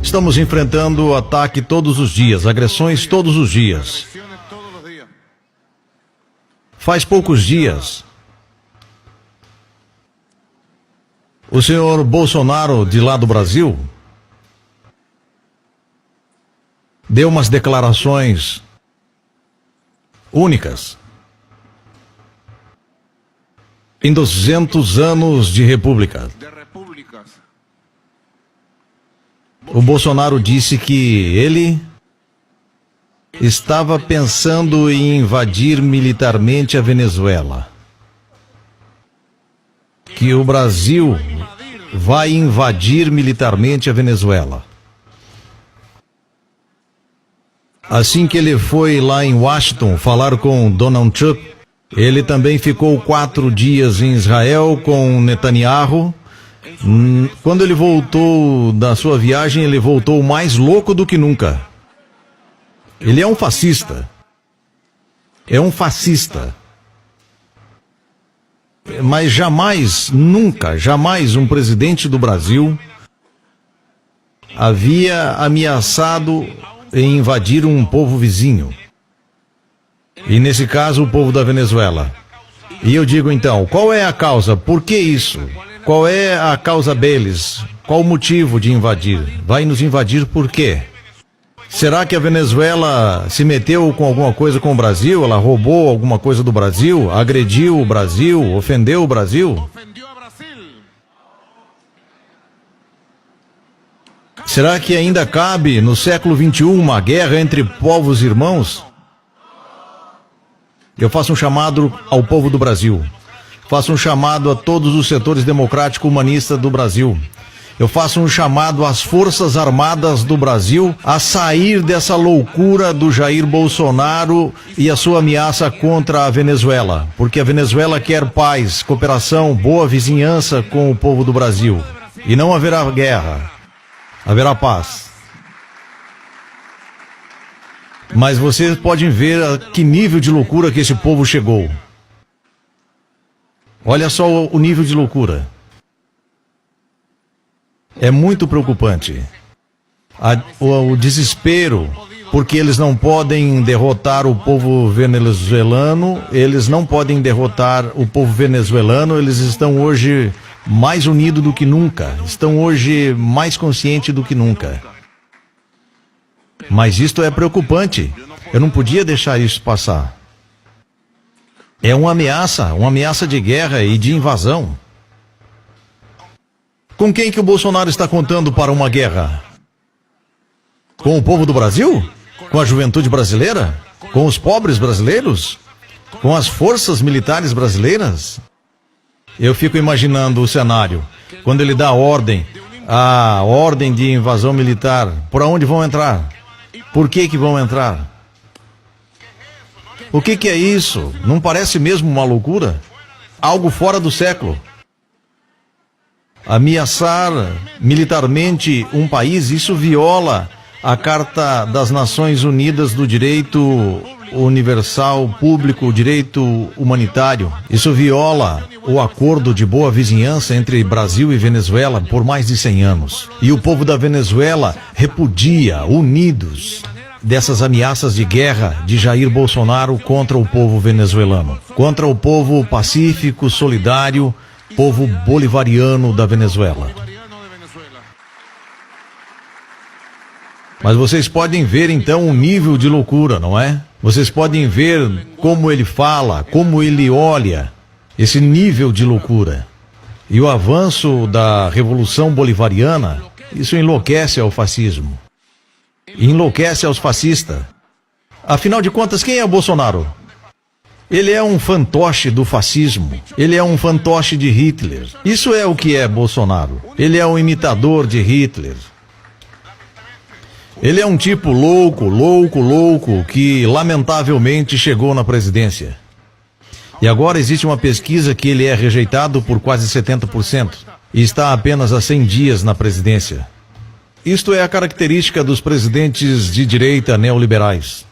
Estamos enfrentando ataque todos os dias, agressões todos os dias. Faz poucos dias, o senhor Bolsonaro, de lá do Brasil, deu umas declarações únicas. Em 200 anos de república, o Bolsonaro disse que ele estava pensando em invadir militarmente a Venezuela. Que o Brasil vai invadir militarmente a Venezuela. Assim que ele foi lá em Washington falar com Donald Trump, ele também ficou 4 dias em Israel com Netanyahu. Quando ele voltou da sua viagem, ele voltou mais louco do que nunca. Ele é um fascista. É um fascista. Mas jamais, nunca, jamais um presidente do Brasil havia ameaçado em invadir um povo vizinho. E nesse caso, o povo da Venezuela. E eu digo então, qual é a causa? Por que isso? Qual é a causa deles? Qual o motivo de invadir? Vai nos invadir por quê? Será que a Venezuela se meteu com alguma coisa com o Brasil? Ela roubou alguma coisa do Brasil? Agrediu o Brasil? Ofendeu o Brasil? Será que ainda cabe no século XXI uma guerra entre povos irmãos? Eu faço um chamado ao povo do Brasil. Faço um chamado a todos os setores democrático-humanistas do Brasil. Eu faço um chamado às Forças Armadas do Brasil a sair dessa loucura do Jair Bolsonaro e a sua ameaça contra a Venezuela. Porque a Venezuela quer paz, cooperação, boa vizinhança com o povo do Brasil. E não haverá guerra, haverá paz. Mas vocês podem ver a que nível de loucura que esse povo chegou. Olha só o nível de loucura. É muito preocupante. O desespero, porque eles não podem derrotar o povo venezuelano, eles não podem derrotar o povo venezuelano, eles estão hoje mais unidos do que nunca, estão hoje mais conscientes do que nunca. Mas isto é preocupante. Eu não podia deixar isso passar. É uma ameaça de guerra e de invasão. Com quem que o Bolsonaro está contando para uma guerra? Com o povo do Brasil? Com a juventude brasileira? Com os pobres brasileiros? Com as forças militares brasileiras? Eu fico imaginando o cenário. Quando ele dá a ordem de invasão militar, por onde vão entrar? Por que vão entrar? O que é isso? Não parece mesmo uma loucura? Algo fora do século. Ameaçar militarmente um país, isso viola a Carta das Nações Unidas do Direito Universal Público, o direito humanitário. Isso viola o acordo de boa vizinhança entre Brasil e Venezuela por mais de 100 anos. E o povo da Venezuela repudia, unidos, dessas ameaças de guerra de Jair Bolsonaro contra o povo venezuelano, contra o povo pacífico, solidário, povo bolivariano da Venezuela. Mas vocês podem ver então o nível de loucura, não é? Vocês podem ver como ele fala, como ele olha, esse nível de loucura. E o avanço da Revolução Bolivariana, isso enlouquece ao fascismo. Enlouquece aos fascistas. Afinal de contas, quem é o Bolsonaro? Ele é um fantoche do fascismo. Ele é um fantoche de Hitler. Isso é o que é Bolsonaro. Ele é um imitador de Hitler. Ele é um tipo louco, que lamentavelmente chegou na presidência. E agora existe uma pesquisa que ele é rejeitado por quase 70% e está apenas há 100 dias na presidência. Isto é a característica dos presidentes de direita neoliberais.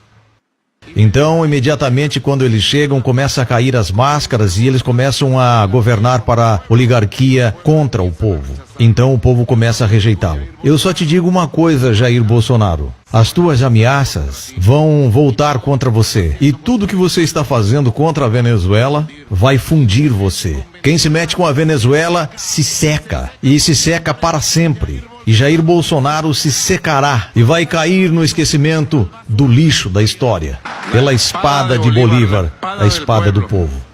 Então, imediatamente quando eles chegam, começa a cair as máscaras e eles começam a governar para a oligarquia contra o povo. Então o povo começa a rejeitá-lo. Eu só te digo uma coisa, Jair Bolsonaro. As tuas ameaças vão voltar contra você. E tudo que você está fazendo contra a Venezuela vai fundir você. Quem se mete com a Venezuela se seca. E se seca para sempre. E Jair Bolsonaro se secará e vai cair no esquecimento do lixo da história. Pela espada de Bolívar, a espada do povo.